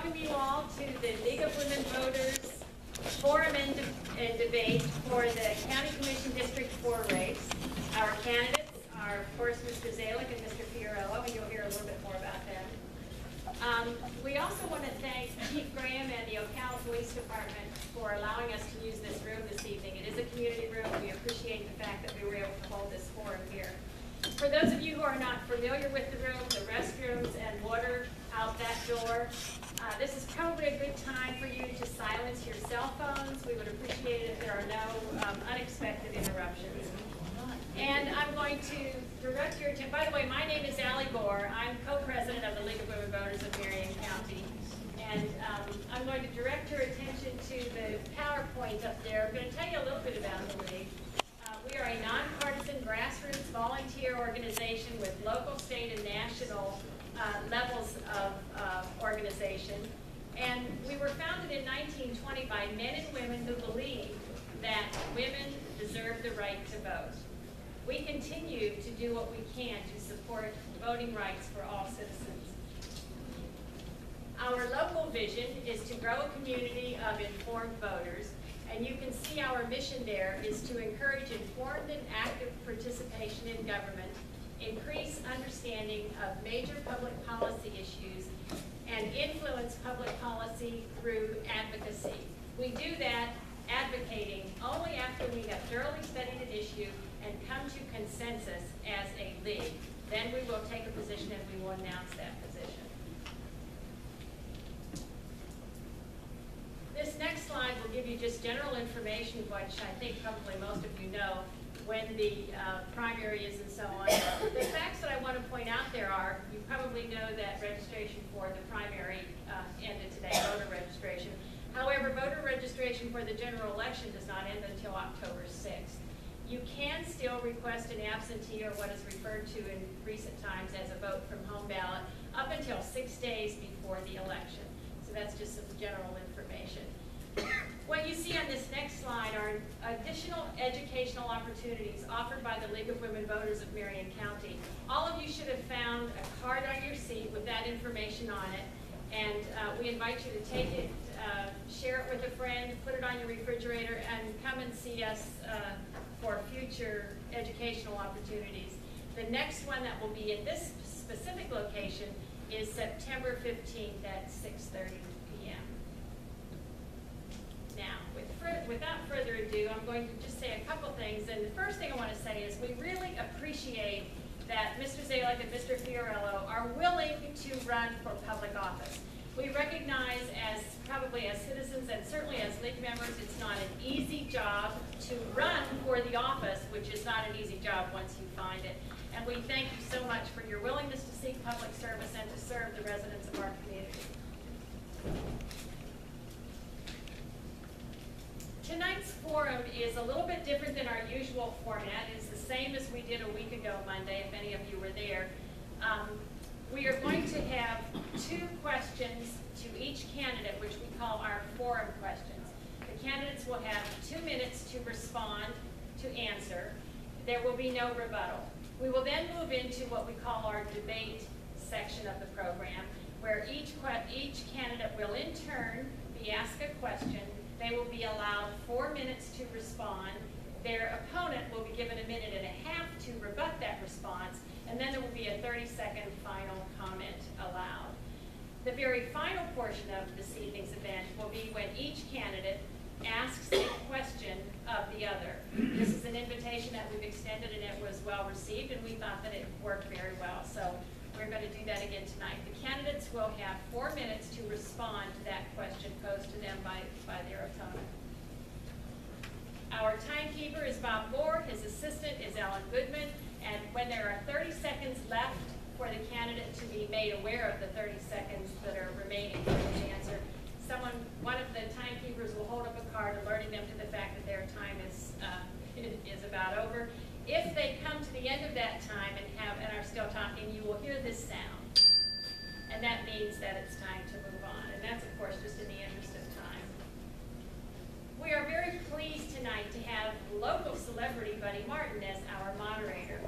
welcome you all to the League of Women Voters Forum and Debate for the County Commission District 4 race. Our candidates are, of course, Mr. Zalick and Mr. Fiorillo, and you'll hear a little bit more about them. We also want to thank Chief Graham and the Ocala Police Department for allowing us to use this room this evening. It is a community room. We appreciate the fact that we were able to hold this forum here. For those of you who are not familiar with the room, the restrooms and water out that door, this is probably a good time for you to silence your cell phones. We would appreciate it if there are no unexpected interruptions. And I'm going to direct your attention. By the way, my name is Allie Gore. I'm co-president of the League of Women Voters of Marion County. And I'm going to direct your attention to the PowerPoint up there. I'm going to tell you a little bit about the League. We are a non-partisan grassroots volunteer organization with local, state, and national levels of organization. And we were founded in 1920 by men and women who believe that women deserve the right to vote. We continue to do what we can to support voting rights for all citizens. Our local vision is to grow a community of informed voters, and you can see our mission there is to encourage informed and active participation in government, increase understanding of major public policy issues, and influence public policy through advocacy. We do that advocating only after we have thoroughly studied an issue and come to consensus as a league. Then we will take a position and we will announce that position. This next slide will give you just general information, which I think probably most of you know, when the primary is and so on. The facts that I want to point out there are, you probably know that registration for the primary ended today, voter registration. However, voter registration for the general election does not end until October 6th. You can still request an absentee, or what is referred to in recent times as a vote from home ballot, up until 6 days before the election. So that's just some general information. What you see on this next slide are additional educational opportunities offered by the League of Women Voters of Marion County. All of you should have found a card on your seat with that information on it, and we invite you to take it, share it with a friend, put it on your refrigerator, and come and see us for future educational opportunities. The next one that will be at this specific location is September 15th at 6:30 p.m. Now, without further ado, I'm going to just say a couple things. And the first thing I want to say is we really appreciate that Mr. Zalick and Mr. Fiorillo are willing to run for public office. We recognize, as probably as citizens and certainly as league members, it's not an easy job to run for the office, which is not an easy job once you find it. And we thank you so much for your willingness to seek public service and to serve the residents of our community. Tonight's forum is a little bit different than our usual format. It's the same as we did a week ago Monday, if any of you were there. We are going to have 2 questions to each candidate, which we call our forum questions. The candidates will have 2 minutes to respond, to answer. There will be no rebuttal. We will then move into what we call our debate section of the program, where each candidate will in turn be asked a question. They will be allowed 4 minutes to respond. Their opponent will be given 1.5 minutes to rebut that response, and then there will be a 30-second final comment allowed. The very final portion of this evening's event will be when each candidate asks a question of the other. This is an invitation that we've extended, and it was well received, and we thought that it worked very well. So we're going to do that again tonight. The candidates will have 4 minutes to respond to that question posed to them by their opponent. Our timekeeper is Bob Moore. His assistant is Alan Goodman. And when there are 30 seconds left for the candidate to be made aware of the 30 seconds that are remaining for his answer, one of the timekeepers will hold up a card alerting them to the fact that their time is about over. If they come to the end of that time and are still talking, you will hear this sound. And that means that it's time to move on. And that's, of course, just in the interest of time. We are very pleased tonight to have local celebrity Buddy Martin as our moderator.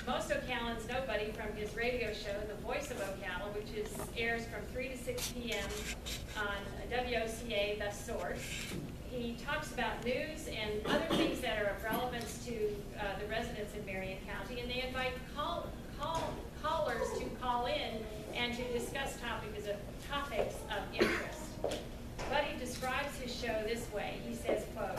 most Ocalans know Buddy from his radio show, The Voice of Ocala, which airs from 3 to 6 p.m. on WOCA, The Source. He talks about news and other things that are of relevance to the residents in Marion County, and they invite callers to call in and to discuss topics of interest. Buddy describes his show this way. He says, quote,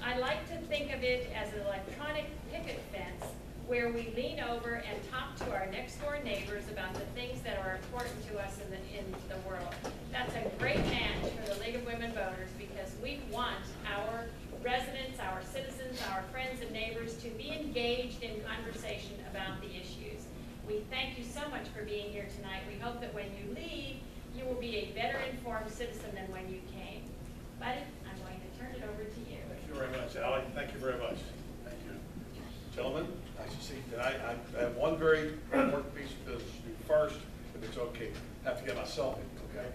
"I like to think of it as an electronic picket fence where we lean over and talk to our next door neighbors about the things that are important to us in the world." That's a great match for the League of Women Voters, because we want our residents, our citizens, our friends and neighbors to be engaged in conversation about the issues. We thank you so much for being here tonight. We hope that when you leave, you will be a better informed citizen than when you came. Buddy, I'm going to turn it over to you. Thank you very much, Allie. Thank you very much. Thank you. Gentlemen, nice to see you tonight. I have one very important piece of business to do first, if it's okay. I have to get my selfie, okay?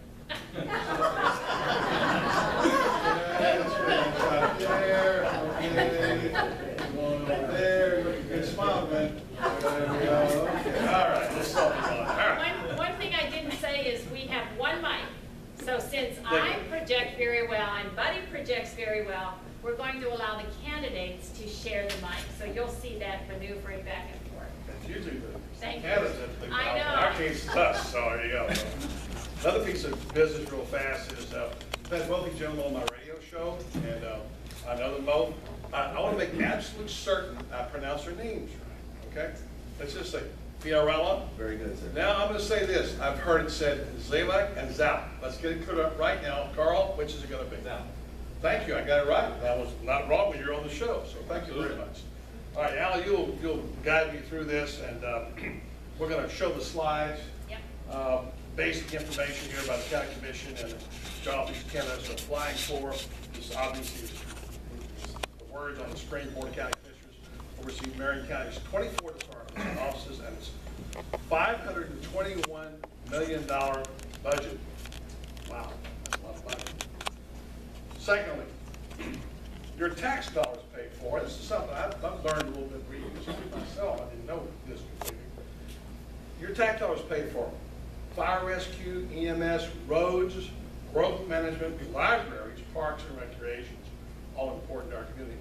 There, good smile, man. There we go. Okay. All right, let's selfie on. All right. One thing I didn't say is we have one mic. So since I project very well and Buddy projects very well, we're going to allow the candidates to share the mic. So you'll see that maneuvering back and forth. That's usually the candidates that think I know. In our case, it's us, so there you go. Another piece of business real fast is I've had wealthy gentlemen on my radio show, and I know them both. I want to make absolutely certain I pronounce their names right, okay? Let's just say Fiorella. Very good, sir. Now I'm going to say this. I've heard it said Zalek and Zalek. Let's get it cleared up right now. Carl, which is it going to be? Zalek. Thank you. I got it right. That was not wrong when you're on the show, so thank you very much. All right, Al, you'll guide me through this, and we're going to show the slides. Yep. Basic information here about the county commission and the job these candidates are applying for. This obviously is the words on the screen. Board of County Commissioners oversee Marion County's 24 departments and offices and its $521 million budget. Wow, that's a lot of money. Secondly, your tax dollars paid for. This is something I've learned a little bit reading this myself. I didn't know this completely. Your tax dollars paid for. Fire rescue, EMS, roads, growth management, libraries, parks and recreations, all important to our community.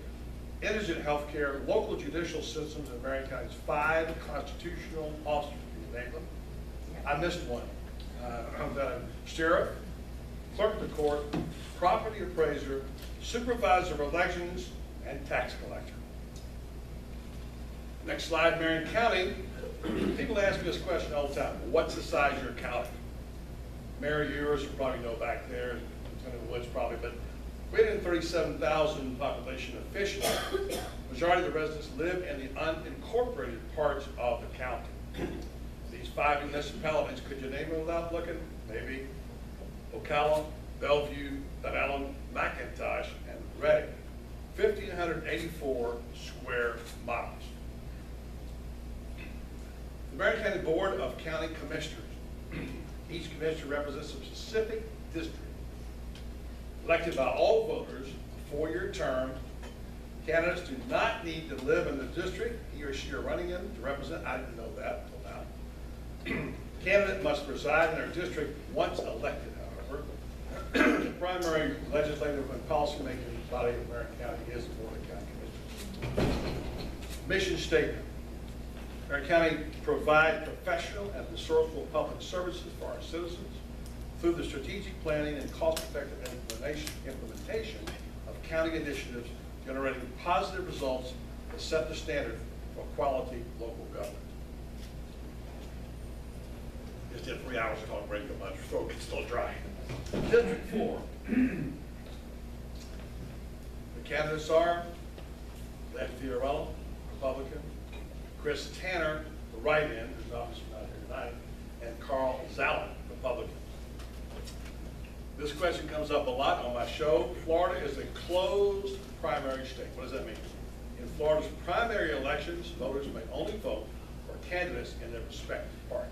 Indigent health care, local judicial systems in Marion County's 5 constitutional officers. Can you name them? I missed one. Sheriff, clerk of the court, property appraiser, supervisor of elections, and tax collector. Next slide, Marion County. People ask me this question all the time. What's the size of your county? Mary, yours, you probably know back there, in the woods probably, but 337,000 population officially. Majority of the residents live in the unincorporated parts of the county. These 5 municipalities, could you name them without looking? Maybe Ocala, Bellevue, Allen, McIntosh, and Reading. 1,584 square miles. The Marion County Board of County Commissioners. Each commissioner represents a specific district. Elected by all voters, a 4-year term. Candidates do not need to live in the district he or she are running in to represent. I didn't know that until now. Candidate must reside in their district once elected, however. The primary legislative and policy-making body of Marion County is the Board of County Commissioners. Mission statement. Marion County provide professional and resourceful public services for our citizens through the strategic planning and cost-effective implementation of county initiatives generating positive results that set the standard for quality local government. Just did 3 hours of talking break, but my throat is still dry. District 4. The candidates are Led Fiorella, Republican, Chris Tanner, the write-in, who's obviously not here tonight, and Carl Zalek, Republican. This question comes up a lot on my show. Florida is a closed primary state. What does that mean? In Florida's primary elections, voters may only vote for candidates in their respective party.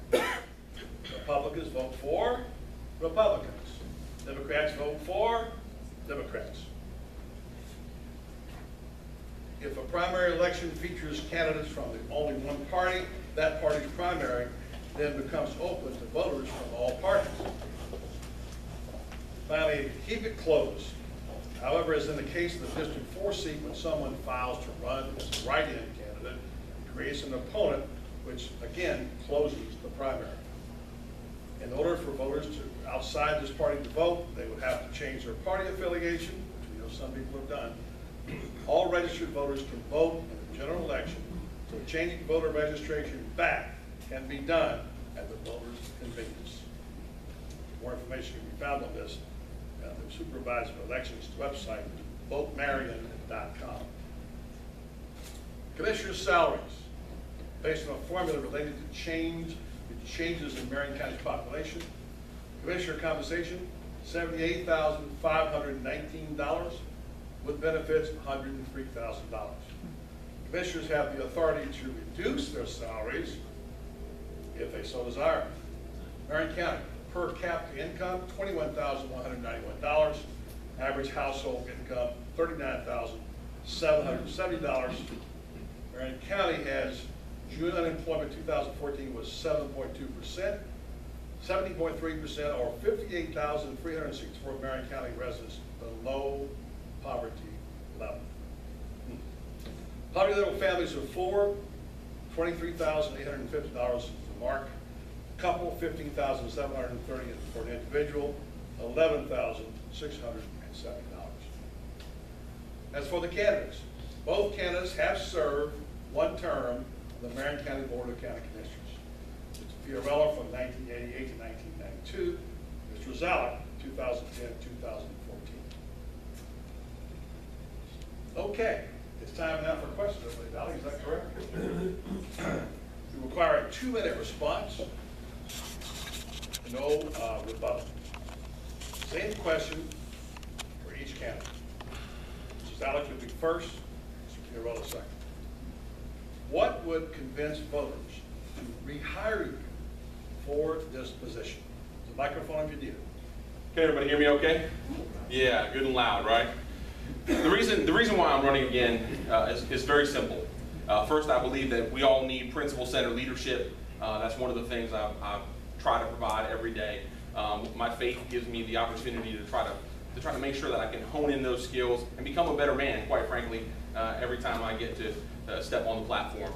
Republicans vote for Republicans. Democrats vote for Democrats. If a primary election features candidates from only one party, that party's primary then becomes open to voters from all parties. Finally, keep it closed. However, as in the case of the District 4 seat, when someone files to run as a write-in candidate, it creates an opponent, which again closes the primary. In order for voters to outside this party to vote, they would have to change their party affiliation, which we know some people have done. All registered voters can vote in the general election, so changing voter registration back can be done at the voter's convenience. More information can be found on this at the Supervisor of Elections website, votemarion.com. Commissioners' salaries, based on a formula related to changes in Marion County's population. Commissioner compensation, $78,519, with benefits, $103,000. Commissioners have the authority to reduce their salaries if they so desire. Marion County, per capita income, $21,191. Average household income, $39,770. Marion County has June unemployment 2014 was 7.2%, 70.3%, or 58,364 Marion County residents below poverty level. Poverty level families of four, $23,850 is the mark. Couple, $15,730 for an individual, $11,670. As for the candidates, both candidates have served one term on the Marion County Board of County Commissioners. Mr. Fiorello from 1988 to 1992, Mr. Zalek, 2010-2014. Okay, it's time now for questions. Valley, is that correct? We require a 2-minute response. No rebuttal. Same question for each candidate. Mr. Zalek would be first, Mr. Fiorello second. What would convince voters to rehire you for this position? The microphone if you need it. Can everybody hear me okay? Yeah, good and loud, right? The reason why I'm running again is very simple. First, I believe that we all need principle-centered leadership. That's one of the things I try to provide every day. My faith gives me the opportunity to try to make sure that I can hone in those skills and become a better man, quite frankly, every time I get to step on the platform.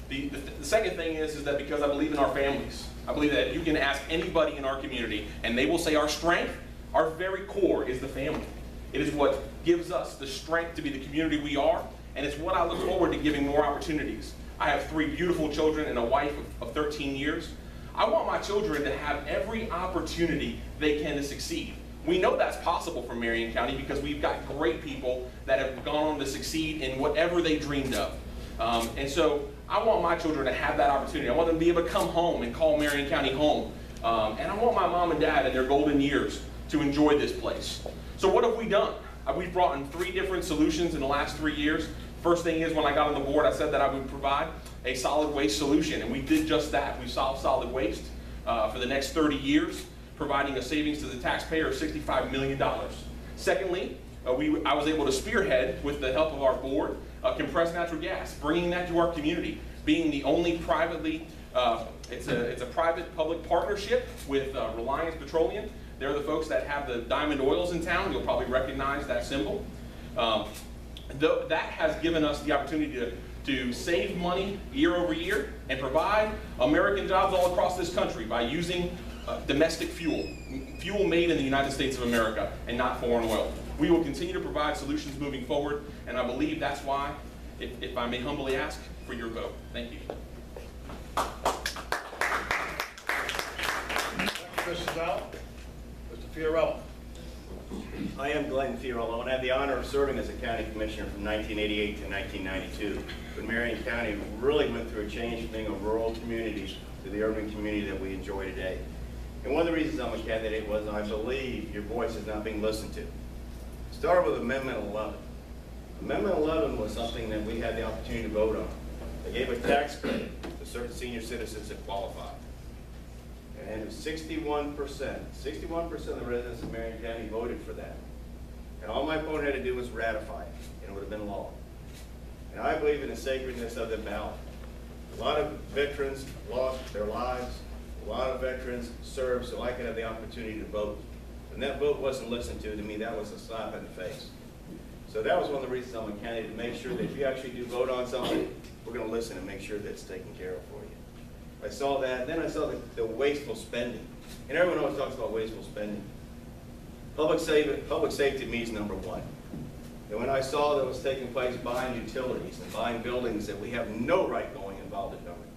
The second thing is that because I believe in our families, I believe that you can ask anybody in our community and they will say our strength, our very core is the family. It is what gives us the strength to be the community we are, and it's what I look forward to giving more opportunities. I have 3 beautiful children and a wife of 13 years. I want my children to have every opportunity they can to succeed. We know that's possible for Marion County because we've got great people that have gone on to succeed in whatever they dreamed of. And so I want my children to have that opportunity. I want them to be able to come home and call Marion County home. And I want my mom and dad in their golden years to enjoy this place. So what have we done? We've brought in 3 different solutions in the last 3 years. First thing is, when I got on the board, I said that I would provide a solid waste solution, and we did just that. We solved solid waste for the next 30 years, providing a savings to the taxpayer of $65 million. Secondly, I was able to spearhead, with the help of our board, compressed natural gas, bringing that to our community, being the only privately, it's a private-public partnership with Reliance Petroleum. They're the folks that have the diamond oils in town. You'll probably recognize that symbol. That has given us the opportunity to save money year over year and provide American jobs all across this country by using domestic fuel made in the United States of America and not foreign oil. We will continue to provide solutions moving forward, and I believe that's why, if I may humbly ask, for your vote. Thank you. Thank you, Mr. Zalek. Mr. Fiorello. I am Glenn Fiorello, and I have the honor of serving as a county commissioner from 1988 to 1992. When Marion County really went through a change from being a rural community to the urban community that we enjoy today. And one of the reasons I'm a candidate was I believe your voice is not being listened to. Started with Amendment 11. Amendment 11 was something that we had the opportunity to vote on. They gave a tax credit to certain senior citizens that qualified. And 61% of the residents of Marion County voted for that. And all my opponent had to do was ratify it, and it would have been law. And I believe in the sacredness of the ballot. A lot of veterans lost their lives. A lot of veterans served so I could have the opportunity to vote. And that vote wasn't listened to me, that was a slap in the face. So that was one of the reasons I'm a candidate, to make sure that if you actually do vote on something, we're going to listen and make sure that it's taken care of for you. I saw that, then I saw the wasteful spending. And everyone always talks about wasteful spending. Public safety means number one. And when I saw that was taking place buying utilities and buying buildings that we have no right going involved in government.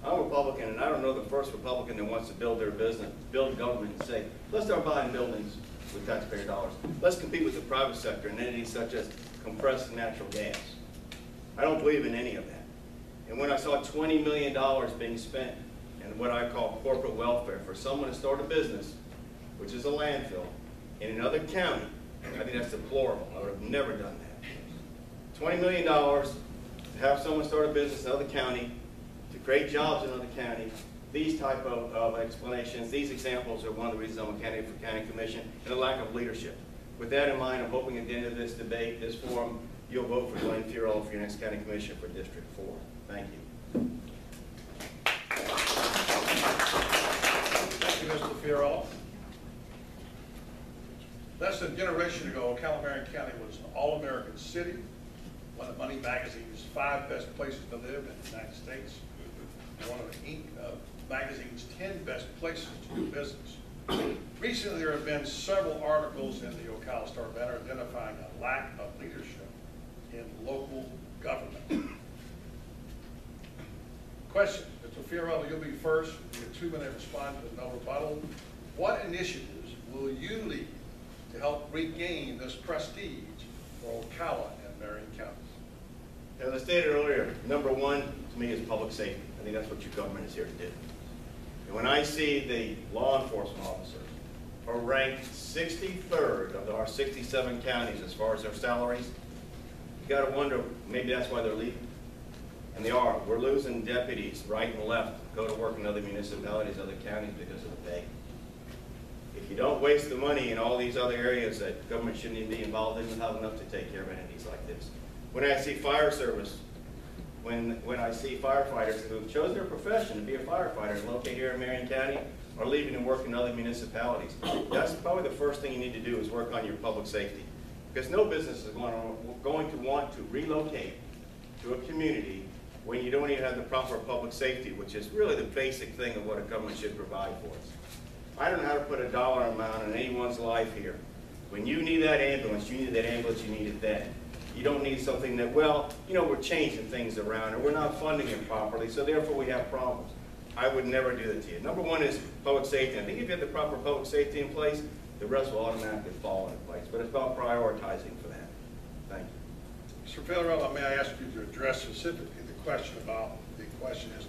I'm a Republican, and I don't know the first Republican that wants to build their business, build government and say, let's start buying buildings with taxpayer dollars. Let's compete with the private sector and entities such as compressed natural gas. I don't believe in any of that. And when I saw $20 million being spent in what I call corporate welfare for someone to start a business, which is a landfill, in another county, I think that's deplorable. I would have never done that. $20 million to have someone start a business in another county, to create jobs in another county, these type of explanations, these examples are one of the reasons I'm a candidate for county commission, and the lack of leadership. With that in mind, I'm hoping at the end of this debate, this forum, you'll vote for Glenn Fierro for your next county commissioner for District 4. Thank you. Thank you, Mr. Fierro. Less than a generation ago, Ocala, Marion County was an all-American city, one of Money Magazine's 5 best places to live in the United States, one of the Inc. Magazine's 10 best places to do business. Recently, there have been several articles in the Ocala Star-Banner identifying a lack of leadership in local government. Question, Mr. Fierro, you'll be first. You get a 2-minute response with no rebuttal. What initiatives will you lead to help regain this prestige for Ocala and Marion County? As I stated earlier, number one to me is public safety. I think that's what your government is here to do. And when I see the law enforcement officers are ranked 63rd of our 67 counties as far as their salaries, you got to wonder, maybe that's why they're leaving. And they are. We're losing deputies right and left, go to work in other municipalities, other counties because of the pay. If you don't waste the money in all these other areas that government shouldn't even be involved in, we'll have enough to take care of entities like this. When I see fire service, when I see firefighters who have chosen their profession to be a firefighter and locate here in Marion County, are leaving and working in other municipalities, that's probably the first thing you need to do is work on your public safety. Because no business is going to want to relocate to a community when you don't even have the proper public safety, which is really the basic thing of what a government should provide for us. I don't know how to put a dollar amount on anyone's life here. When you need that ambulance, you need it then. You don't need something that, well, you know, we're changing things around or we're not funding it properly, so therefore we have problems. I would never do that to you. Number one is public safety. I think if you have the proper public safety in place, the rest will automatically fall into place. But it's about prioritizing for that. Thank you. Mr. Fierro, may I ask you to address specifically the question about, the question is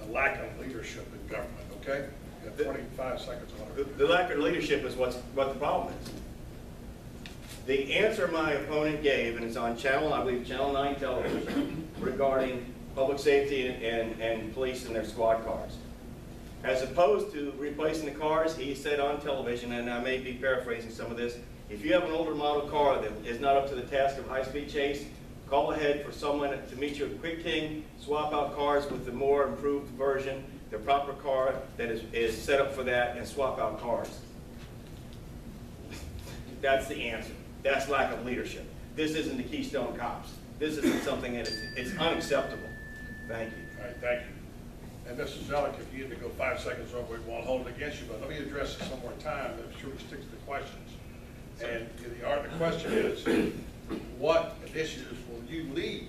a lack of leadership in government, okay? You have 25 seconds on it. The lack of leadership is what the problem is. The answer my opponent gave, and it's on Channel, I believe Channel 9 television, regarding public safety and police and their squad cars. As opposed to replacing the cars, he said on television, and I may be paraphrasing some of this, if you have an older model car that is not up to the task of high-speed chase, call ahead for someone to meet you at Quick King, swap out cars with the more improved version, the proper car that is set up for that, and swap out cars. That's the answer. That's lack of leadership. This isn't the Keystone Cops. This isn't something that it's unacceptable. Thank you. All right, thank you. And Mrs. Zellick, if you need to go 5 seconds over, we won't hold it against you, but let me address this one more time. I'm sure we stick to the questions. And the question is, what initiatives will you lead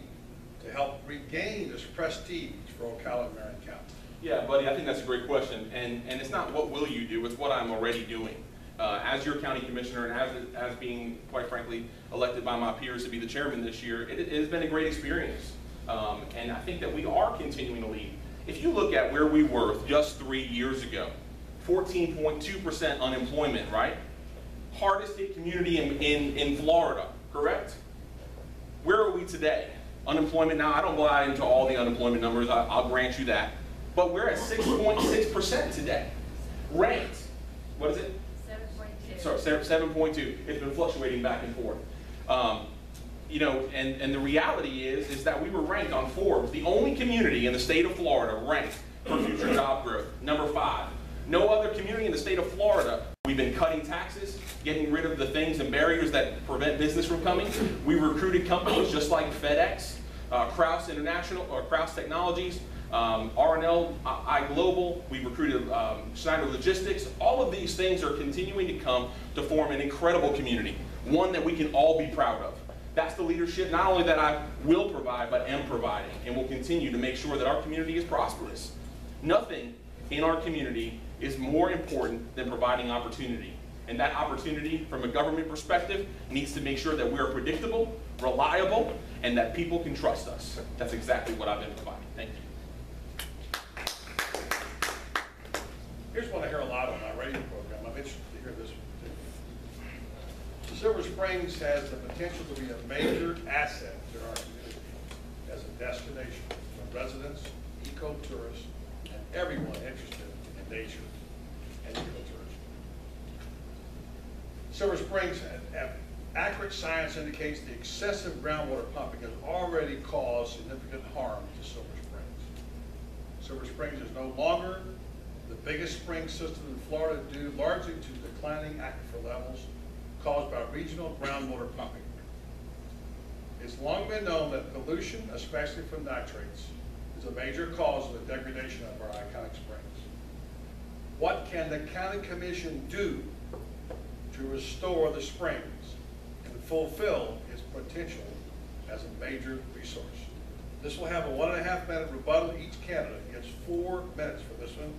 to help regain this prestige for Ocala and Marion County? Yeah, buddy, I think that's a great question. And it's not what will you do, it's what I'm already doing. As your county commissioner and as being, quite frankly, elected by my peers to be the chairman this year, it has been a great experience. And I think that we are continuing to lead. If you look at where we were just 3 years ago, 14.2% unemployment, right? Hardest hit community in Florida, correct? Where are we today? Unemployment now, I don't buy into all the unemployment numbers, I'll grant you that. But we're at 6.6% today. Ranked, what is it? 7.2. Sorry, 7.2. It's been fluctuating back and forth. you know, and the reality is that we were ranked on Forbes, the only community in the state of Florida ranked for future job growth, number 5. No other community in the state of Florida. We've been cutting taxes, getting rid of the things and barriers that prevent business from coming. We recruited companies just like FedEx, Kraus International, or Kraus Technologies, R&L, iGlobal. We recruited Schneider Logistics. All of these things are continuing to come to form an incredible community, one that we can all be proud of. That's the leadership, not only that I will provide, but am providing, and will continue to make sure that our community is prosperous. Nothing in our community is more important than providing opportunity. And that opportunity, from a government perspective, needs to make sure that we're predictable, reliable, and that people can trust us. That's exactly what I've been providing. Thank you. Here's one I hear a lot on my radio program. I'm interested to hear this one too. Silver Springs has the potential to be a major asset to our community as a destination for residents, eco-tourists, and everyone interested in nature and ecotourism. Silver Springs, accurate science indicates the excessive groundwater pumping has already caused significant harm to Silver Springs. Silver Springs is no longer the biggest spring system in Florida due largely to declining aquifer levels caused by regional groundwater pumping. It's long been known that pollution, especially from nitrates, is a major cause of the degradation of our iconic springs. What can the County Commission do to restore the springs and fulfill its potential as a major resource? This will have a 1.5-minute rebuttal. Each candidate gets 4 minutes for this one.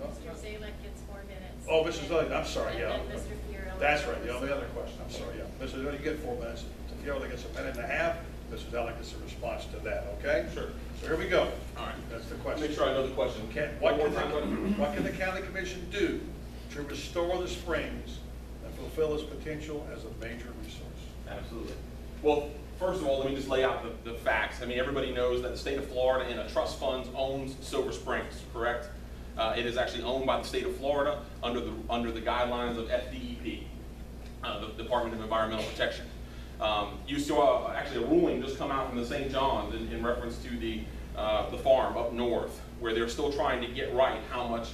Mr. Zalek gets 4 minutes. Oh, Mrs. Zalek, I'm sorry, and yeah. then Mr. Fiorillo. That's right, the only other question, I'm sorry, yeah. Mrs. Zalek, you get 4 minutes. Mr. Fiorillo gets 1.5 minutes. Mrs. Zalek gets a response to that, okay? Sure. So here we go. All right. That's the question. Make sure I know the question. What can the County Commission do to restore the springs and fulfill its potential as a major resource? Absolutely. Well, first of all, let me just lay out the facts. I mean, everybody knows that the state of Florida in a trust fund owns Silver Springs, correct? It is actually owned by the state of Florida under the guidelines of FDEP, the Department of Environmental Protection. You saw actually a ruling just come out from the St. John's in reference to the farm up north, where they're still trying to get right how much,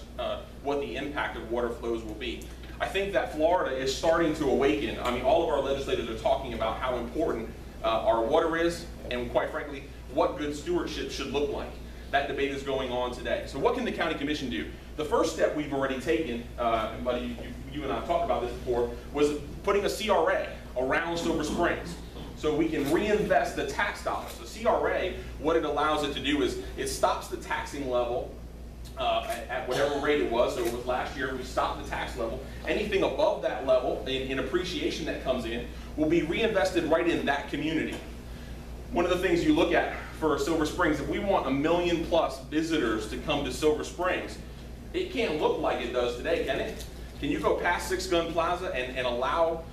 what the impact of water flows will be. I think that Florida is starting to awaken. I mean, all of our legislators are talking about how important our water is, and quite frankly, what good stewardship should look like. That debate is going on today. So what can the County Commission do? The first step we've already taken, and buddy, you and I have talked about this before, was putting a CRA around Silver Springs so we can reinvest the tax dollars. The CRA, what it allows it to do is it stops the taxing level at whatever rate it was. So it was last year, we stopped the tax level. Anything above that level in appreciation that comes in will be reinvested right in that community. One of the things you look at for Silver Springs, if we want 1 million+ visitors to come to Silver Springs, it can't look like it does today, can it? Can you go past Six Gun Plaza and allow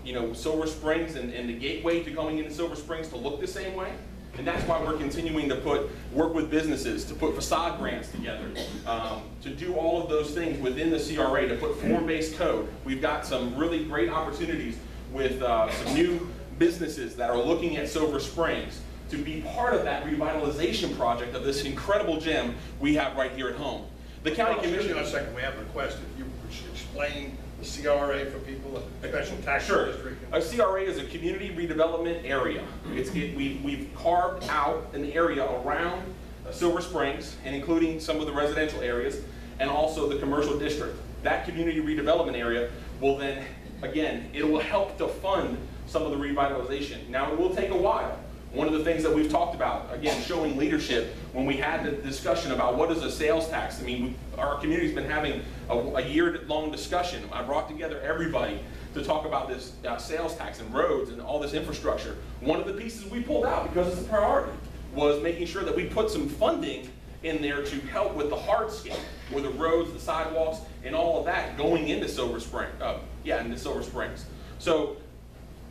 you know, Silver Springs and the gateway to going into Silver Springs to look the same way? And that's why we're continuing to work with businesses, to put facade grants together, to do all of those things within the CRA, to put form-based code. We've got some really great opportunities with some new businesses that are looking at Silver Springs to be part of that revitalization project of this incredible gem we have right here at home. The County Commission... Excuse me a second, we have a request. If you should explain the CRA for people, a special tax district. A CRA is a community redevelopment area. We've carved out an area around Silver Springs, and including some of the residential areas, and also the commercial district. That community redevelopment area will then, again, it will help to fund some of the revitalization. Now, it will take a while. One of the things that we've talked about, again, showing leadership, when we had the discussion about what is a sales tax. I mean, our community's been having a year-long discussion. I brought together everybody to talk about this sales tax and roads and all this infrastructure. One of the pieces we pulled out, because it's a priority, was making sure that we put some funding in there to help with the hardscape, with the roads, the sidewalks, and all of that going into Silver Springs. Into Silver Springs. So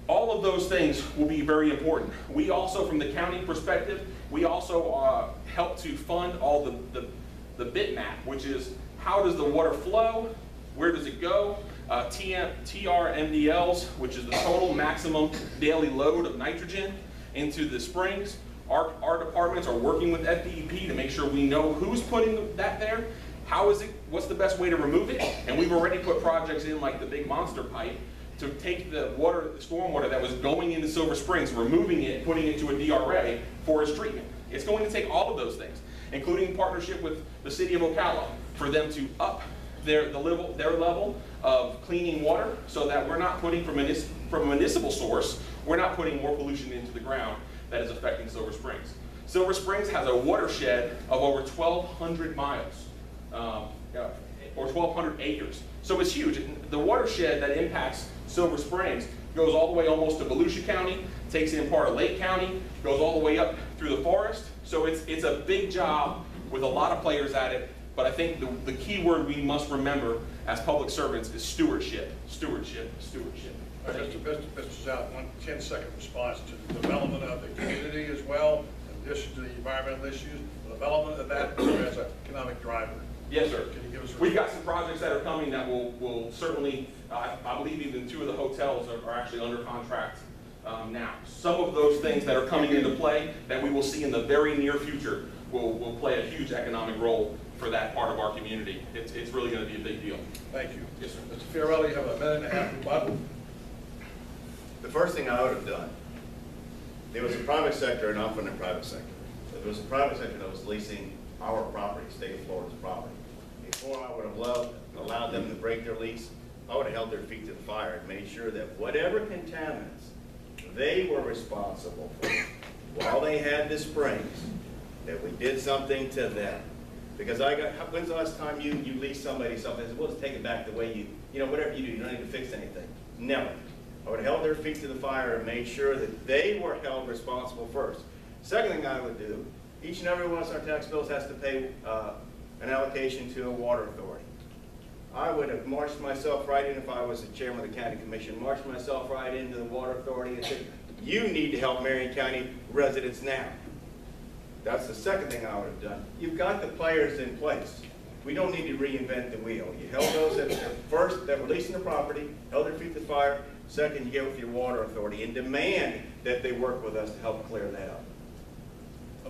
all of those things will be very important. We also, from the county perspective, we also help to fund all the bitmap, which is how does the water flow, where does it go, TRMDLs, which is the total maximum daily load of nitrogen into the springs. Our departments are working with FDEP to make sure we know who's putting that there, how is it, what's the best way to remove it, and we've already put projects in like the big monster pipe to take the water, the storm water that was going into Silver Springs, removing it, putting it to a DRA for its treatment. It's going to take all of those things, including partnership with the city of Ocala for them to up their level of cleaning water so that we're not putting from a municipal source, we're not putting more pollution into the ground that is affecting Silver Springs. Silver Springs has a watershed of over 1,200 miles, or 1,200 acres. So it's huge. The watershed that impacts Silver Springs goes all the way almost to Volusia County, takes in part of Lake County, goes all the way up through the forest. So it's a big job with a lot of players at it. But I think the key word we must remember as public servants is stewardship, stewardship, stewardship. All right, Mr. Zalak, 10-second response to the development of the community as well, in addition to the environmental issues, the development of that as an economic driver. Yes, sir. Can you give us a We've got some projects that are coming that will certainly, I believe even 2 of the hotels are actually under contract now. Some of those things that are coming into play that we will see in the very near future will play a huge economic role for that part of our community. It's really going to be a big deal. Thank you. Yes, sir. Mr. Fiorello, you have a minute and a half rebuttal. The first thing I would have done, there was a private sector, and I'm from the private sector. But there was a private sector that was leasing our property, state of Florida's property. Before I would have allowed them to break their lease, I would have held their feet to the fire and made sure that whatever contaminants they were responsible for while they had the springs, that we did something to them. Because when's the last time you leased somebody something and said, well, let's take it back the way you know, whatever you do, you don't need to fix anything. Never. I would have held their feet to the fire and made sure that they were held responsible first. Second thing I would do, each and every one of our tax bills has to pay an allocation to a water authority. I would have marched myself right in, if I was the chairman of the county commission, marched myself right into the water authority and said, you need to help Marion County residents now. That's the second thing I would have done. You've got the players in place. We don't need to reinvent the wheel. You held those at first that were leasing the property, held their feet to the fire. Second, you get with your water authority and demand that they work with us to help clear that up.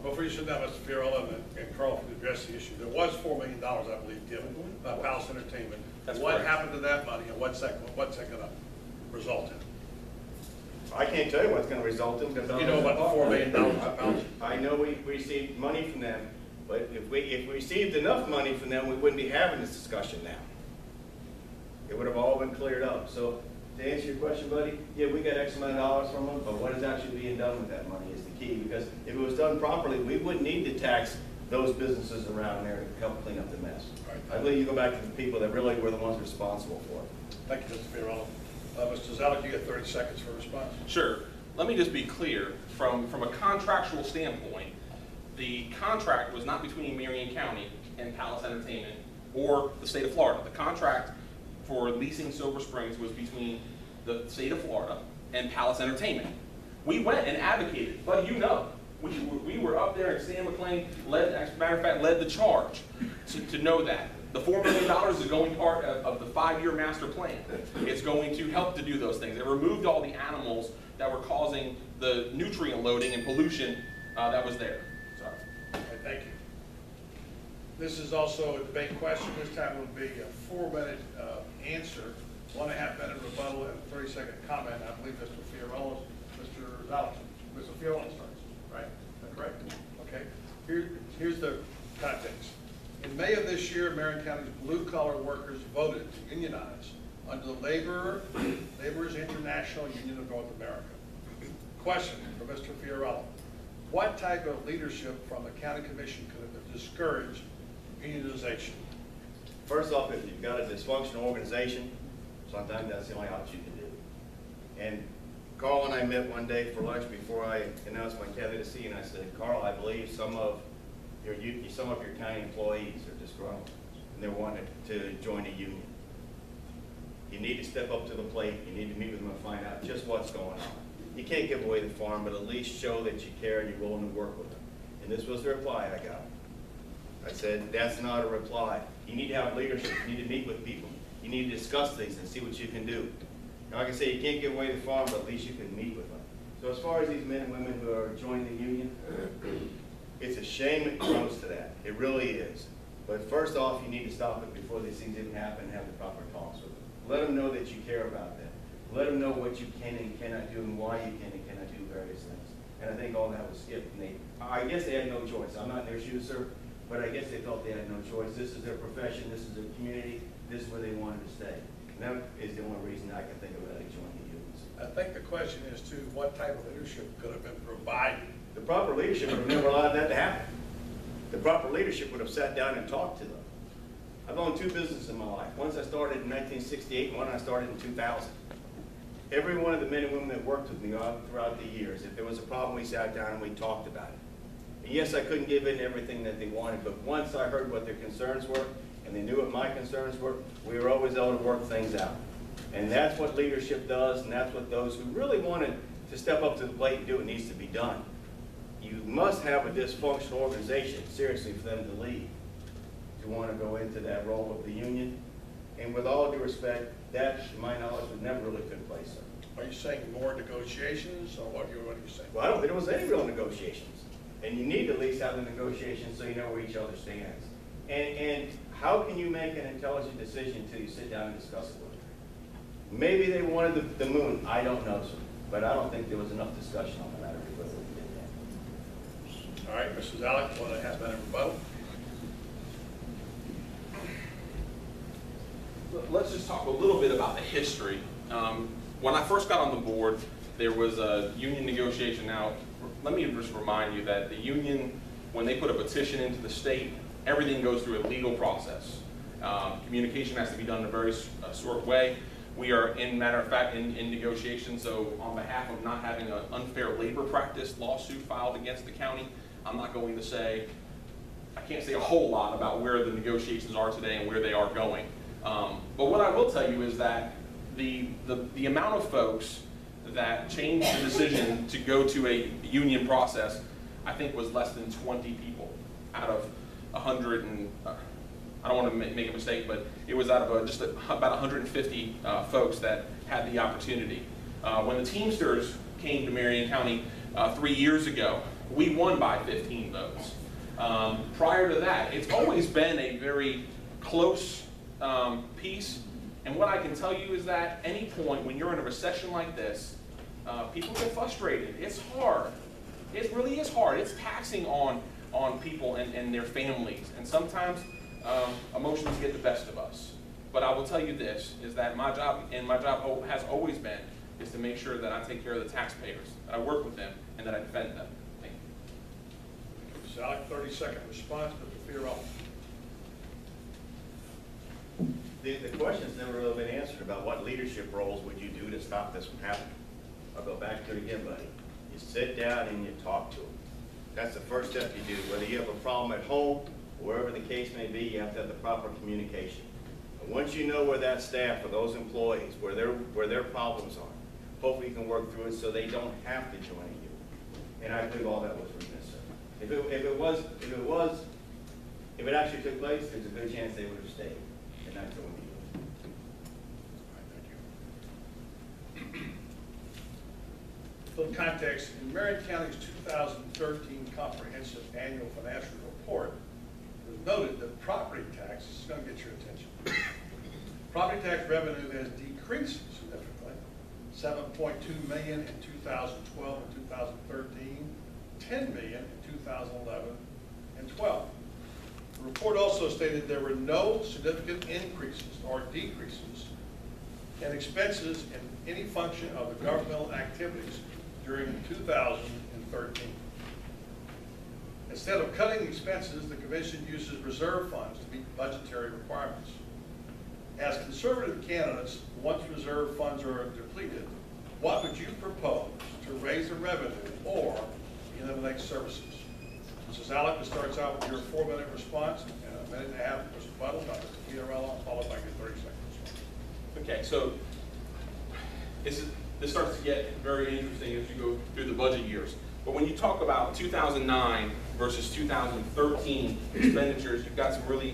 Before you sit down, Mr. Fiorello and Carl, can address the issue. There was $4 million, I believe, given by Palace Entertainment. That's what correct. happened to that money, and what's that going to result in? I can't tell you what's going to result in because You know about the $4 million by Palace? I know we received money from them, but if we received enough money from them, we wouldn't be having this discussion now. It would have all been cleared up. So to answer your question, buddy, yeah, we got X amount of dollars from them, but what is actually being done with that money is the key. Because if it was done properly, we wouldn't need to tax those businesses around there to help clean up the mess. Right. I believe you go back to the people that really were the ones responsible for it. Thank you, Mr. Fiorello. Mr. Zalak, you get 30 seconds for a response. Sure. Let me just be clear, from a contractual standpoint, the contract was not between Marion County and Palace Entertainment or the state of Florida. The contract for leasing Silver Springs was between the state of Florida and Palace Entertainment. We went and advocated, but you know, we were up there and Stan McLean led, as a matter of fact, led the charge to know that. The $4 million is going part of the 5-year master plan. It's going to help to do those things. It removed all the animals that were causing the nutrient loading and pollution that was there. Sorry. Okay, thank you. This is also a debate question. This time it will be a 4-minute answer, 1.5-minute rebuttal, and a 30-second comment. I believe Mr. Fiorello, Mr. Zalak, Mr. Fiorello starts, right? Is that correct? Okay. Here's the context. In May of this year, Marion County's blue-collar workers voted to unionize under the Laborers International Union of North America. Question for Mr. Fiorello. What type of leadership from the county commission could have discouraged unionization? First off, if you've got a dysfunctional organization, sometimes that's the only option you can do. And Carl and I met one day for lunch before I announced my candidacy, and I said, Carl, I believe some of your county employees are disgruntled, and they're wanting to join a union. You need to step up to the plate. You need to meet with them and find out just what's going on. You can't give away the farm, but at least show that you care and you're willing to work with them. And this was the reply I got. I said, that's not a reply. You need to have leadership. You need to meet with people. You need to discuss things and see what you can do. And like I say, you can't give away the farm, but at least you can meet with them. So as far as these men and women who are joining the union, it's a shame it comes to that. It really is. But first off, you need to stop it before these things even happen and have the proper talks with them. Let them know that you care about them. Let them know what you can and cannot do and why you can and cannot do various things. And I think all that was skipped. And I guess they had no choice. I'm not in their shoes, sir, but I guess they felt they had no choice. This is their profession. This is their community. This is where they wanted to stay. And that is the only reason I can think of that joining the unions. I think the question is too, what type of leadership could have been provided? The proper leadership would have never allowed that to happen. The proper leadership would have sat down and talked to them. I've owned 2 businesses in my life. One I started in 1968, and one I started in 2000. Every one of the men and women that worked with me throughout the years, if there was a problem, we sat down and we talked about it. And yes, I couldn't give in everything that they wanted, but once I heard what their concerns were, and they knew what my concerns were, we were always able to work things out. And that's what leadership does, and that's what those who really wanted to step up to the plate and do what needs to be done. You must have a dysfunctional organization, seriously, for them to lead, to want to go into that role of the union. And with all due respect, that, to my knowledge, would never really took place, sir. Are you saying more negotiations, or what are you saying? Well, I don't think there was any real negotiations. And you need to at least have the negotiations so you know where each other stands. And how can you make an intelligent decision until you sit down and discuss it with them? Maybe they wanted the moon. I don't know, sir. But I don't think there was enough discussion on the matter before we did that. All right, Mrs. Alec, want to have that in rebuttal? Let's just talk a little bit about the history. When I first got on the board, there was a union negotiation. Now, let me just remind you that the union, when they put a petition into the state, everything goes through a legal process. Communication has to be done in a very short way. We are, in matter of fact, in negotiations, so on behalf of not having an unfair labor practice lawsuit filed against the county, I'm not going to say, I can't say a whole lot about where the negotiations are today and where they are going. But what I will tell you is that the amount of folks that changed the decision to go to a union process, I think was less than 20 people out of 100 and, I don't want to make a mistake, but it was out of just about 150 folks that had the opportunity. When the Teamsters came to Marion County 3 years ago, we won by 15 votes. Prior to that, it's always been a very close piece. And what I can tell you is that any point when you're in a recession like this, people get frustrated. It's hard. It really is hard. It's taxing on people and their families. And sometimes emotions get the best of us. But I will tell you this, is that my job, and my job has always been, is to make sure that I take care of the taxpayers, that I work with them, and that I defend them. Thank you. Mrs. Alec, 30-second response, Mr. Fiorillo. The question's never really been answered about what leadership roles would you do to stop this from happening. I'll go back to it again, buddy. You sit down and you talk to them. That's the first step you do. Whether you have a problem at home, or wherever the case may be, you have to have the proper communication. And once you know where that staff or those employees, where their problems are, hopefully you can work through it so they don't have to join you. And I believe all that was remiss, sir. If it actually took place, there's a good chance they would have stayed and not joined you. For context, in Marion County's 2013 Comprehensive Annual Financial Report, it was noted that property tax, this is going to get your attention, property tax revenue has decreased significantly, $7.2 million in 2012 and 2013, $10 million in 2011 and 12. The report also stated there were no significant increases or decreases in expenses in any function of the governmental activities during 2013. Instead of cutting expenses, the Commission uses reserve funds to meet budgetary requirements. As conservative candidates, once reserve funds are depleted, what would you propose to raise the revenue or eliminate services? Mrs. Alec, this starts out with your 4-minute response and a minute and a half for rebuttal by Mr. Fiorillo, followed by your 30-second response. Okay, so this starts to get very interesting as you go through the budget years. But when you talk about 2009 versus 2013 expenditures, you've got some really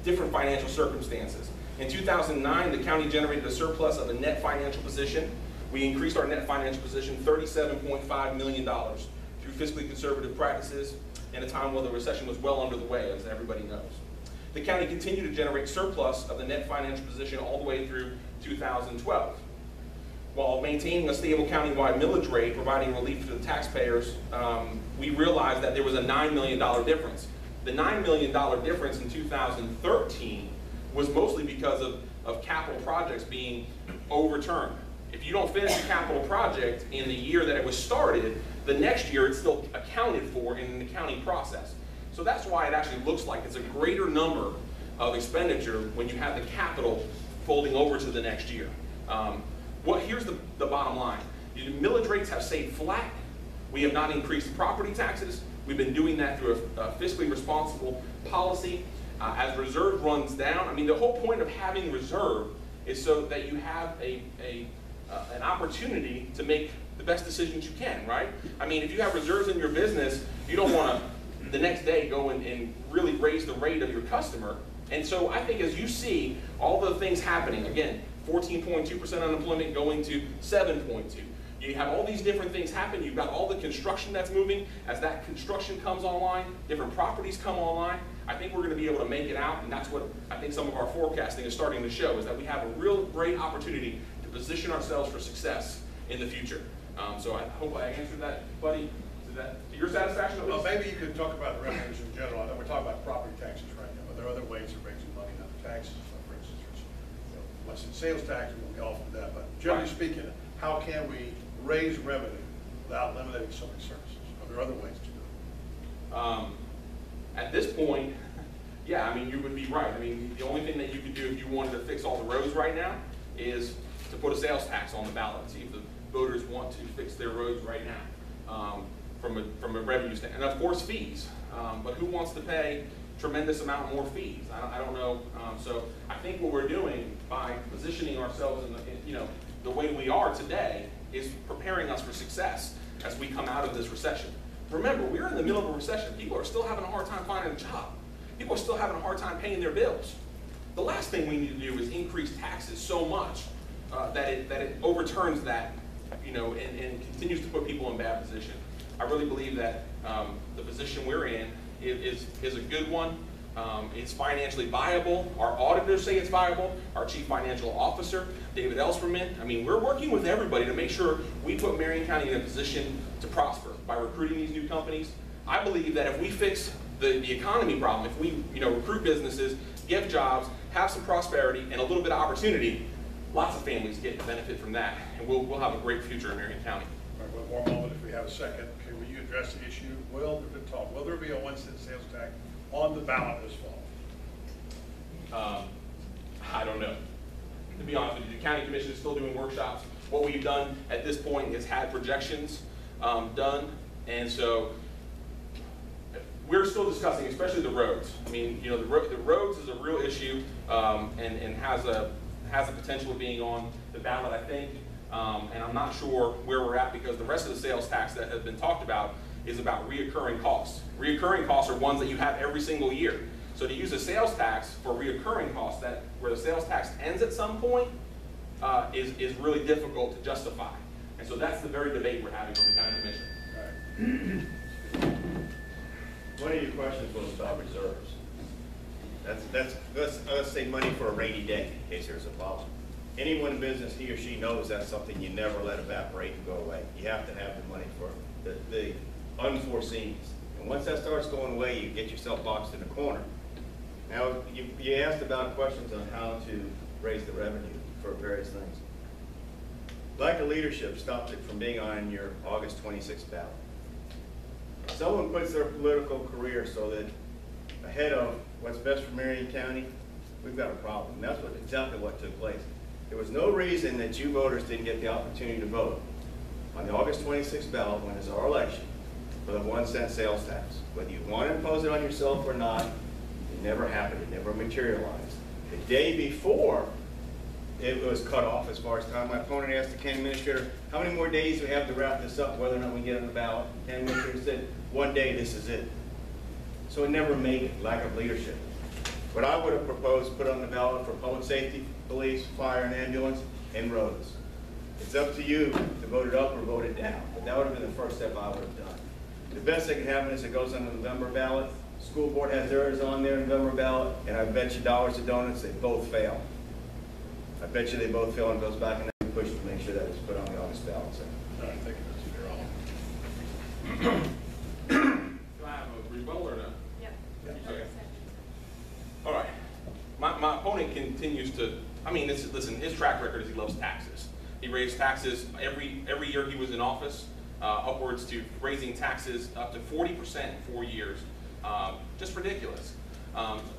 different financial circumstances. In 2009, the county generated a surplus of a net financial position. We increased our net financial position $37.5 million through fiscally conservative practices in a time when the recession was well under the way, as everybody knows. The county continued to generate surplus of the net financial position all the way through 2012. While maintaining a stable countywide millage rate, providing relief to the taxpayers, we realized that there was a $9 million difference. The $9 million difference in 2013 was mostly because of capital projects being overturned. If you don't finish a capital project in the year that it was started, the next year it's still accounted for in the accounting process. So that's why it actually looks like it's a greater number of expenditure when you have the capital folding over to the next year. Here's the bottom line. The millage rates have stayed flat. We have not increased property taxes. We've been doing that through a fiscally responsible policy. As reserve runs down, I mean, the whole point of having reserve is so that you have an opportunity to make the best decisions you can, right? I mean, if you have reserves in your business, you don't want to the next day go and really raise the rate of your customer. And so I think as you see all the things happening, again, 14.2% unemployment going to 7.2%. You have all these different things happen. You've got all the construction that's moving. As that construction comes online, different properties come online. I think we're going to be able to make it out, and that's what I think some of our forecasting is starting to show, is that we have a real great opportunity to position ourselves for success in the future. So I hope I answered that, buddy. Is that to your satisfaction? Well, maybe you could talk about the revenues in general. I know we're talking about property taxes right now, but there are other ways of raising money, not taxes. For instance, let's say sales tax, we'll be off of that. But generally speaking, how can we raise revenue without eliminating some of the services? Are there other ways to do it? At this point, yeah, I mean, you would be right. I mean, the only thing that you could do if you wanted to fix all the roads right now is to put a sales tax on the ballot and see if the voters want to fix their roads right now from a revenue standpoint. And of course, fees. But who wants to pay tremendous amount more fees? I don't know. So I think what we're doing by positioning ourselves in the way we are today is preparing us for success as we come out of this recession. Remember, we're in the middle of a recession. People are still having a hard time finding a job. People are still having a hard time paying their bills. The last thing we need to do is increase taxes so much that it overturns that, and continues to put people in bad position. I really believe that the position we're in is a good one. It's financially viable. Our auditors say it's viable. Our chief financial officer, David Elsperman. I mean, we're working with everybody to make sure we put Marion County in a position to prosper by recruiting these new companies. I believe that if we fix the economy problem, if we recruit businesses, give jobs, have some prosperity and a little bit of opportunity, lots of families get to benefit from that, and we'll have a great future in Marion County. All right, one more moment if we have a second. Okay, will you address the issue? Will there be a 1-cent sales tax on the ballot this fall? I don't know. To be honest with you, the county commission is still doing workshops. What we've done at this point is had projections done, and so we're still discussing, especially the roads. I mean, the roads is a real issue and has a potential of being on the ballot, I think. And I'm not sure where we're at because the rest of the sales tax that has been talked about is about reoccurring costs. Reoccurring costs are ones that you have every single year. So to use a sales tax for reoccurring costs, where the sales tax ends at some point, is really difficult to justify. And so that's the very debate we're having with the county commission. All right. One of your questions was about reserves. Let's say money for a rainy day in case there's a problem. Anyone in business, he or she knows that's something you never let evaporate and go away. You have to have the money for the unforeseens. And once that starts going away, you get yourself boxed in a corner. Now, you asked about questions on how to raise the revenue for various things. Lack of leadership stopped it from being on your August 26th ballot. If someone puts their political career so that ahead of what's best for Marion County, we've got a problem. And that's exactly what took place. There was no reason that you voters didn't get the opportunity to vote on the August 26th ballot when it's our election for the 1-cent sales tax. Whether you want to impose it on yourself or not, it never happened. It never materialized. The day before it was cut off as far as time, my opponent asked the county administrator, how many more days do we have to wrap this up, whether or not we get on the ballot? The county administrator said, 1 day, this is it. So it never made it, lack of leadership. What I would have proposed, put on the ballot for public safety, police, fire, and ambulance, and roads. It's up to you to vote it up or vote it down. But that would have been the first step I would have done. The best that can happen is it goes on the November ballot. School board has theirs on their November ballot, and I bet you dollars to donuts they both fail. I bet you they both fail and it goes back and then push to make sure that it's put on the August ballot. So. All right, thank you, Mr. Farrell. Do I have a rebuttal or no? Yep. Okay. All right. My opponent continues to, listen, his track record is he loves taxes. He raised taxes every year he was in office, upwards to raising taxes up to 40% in 4 years. Just ridiculous.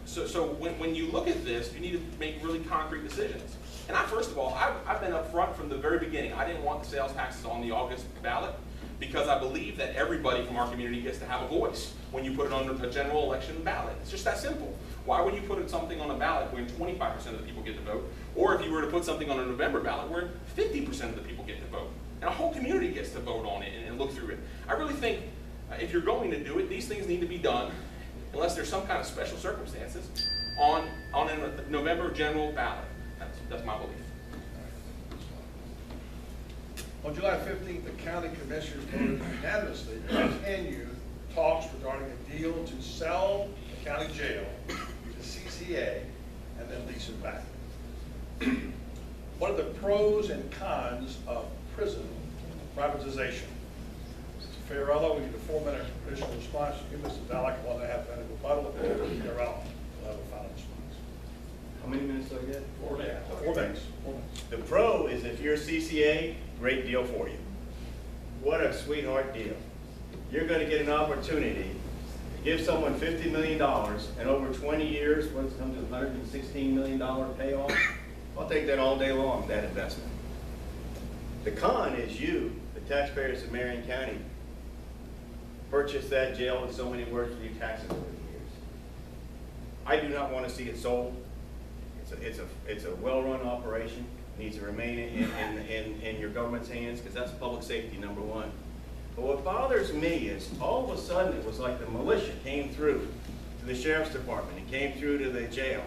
So when you look at this, you need to make really concrete decisions. And first of all, I've been up front from the very beginning. I didn't want the sales taxes on the August ballot because I believe that everybody from our community gets to have a voice when you put it on a general election ballot. It's just that simple. Why would you put something on a ballot where 25% of the people get to vote? Or if you were to put something on a November ballot where 50% of the people get to vote? And a whole community gets to vote on it and look through it. I really think if you're going to do it, these things need to be done, unless there's some kind of special circumstances, on a November general ballot. That's my belief. On July 15th, the county commissioners voted unanimously to continue talks regarding a deal to sell the county jail to CCA and then lease it back. What are the pros and cons of prison privatization? Mr. Fiorello, we need a 4-minute initial response. You, Mr. Dallek, one and a half minute rebuttal. Mr. Fiorello will have a final response. How many minutes do I get? 4 minutes. 4 minutes. 4 minutes. The pro is if you're CCA, great deal for you. What a sweetheart deal. You're going to get an opportunity to give someone $50 million and over 20 years, what's come to $116 million payoff? I'll take that all day long, that investment. The con is you, the taxpayers of Marion County, purchased that jail in so many words for your taxes over the years. I do not want to see it sold. It's a well-run operation. It needs to remain in your government's hands because that's public safety #1. But what bothers me is all of a sudden it was like the militia came through to the sheriff's department and came through to the jail.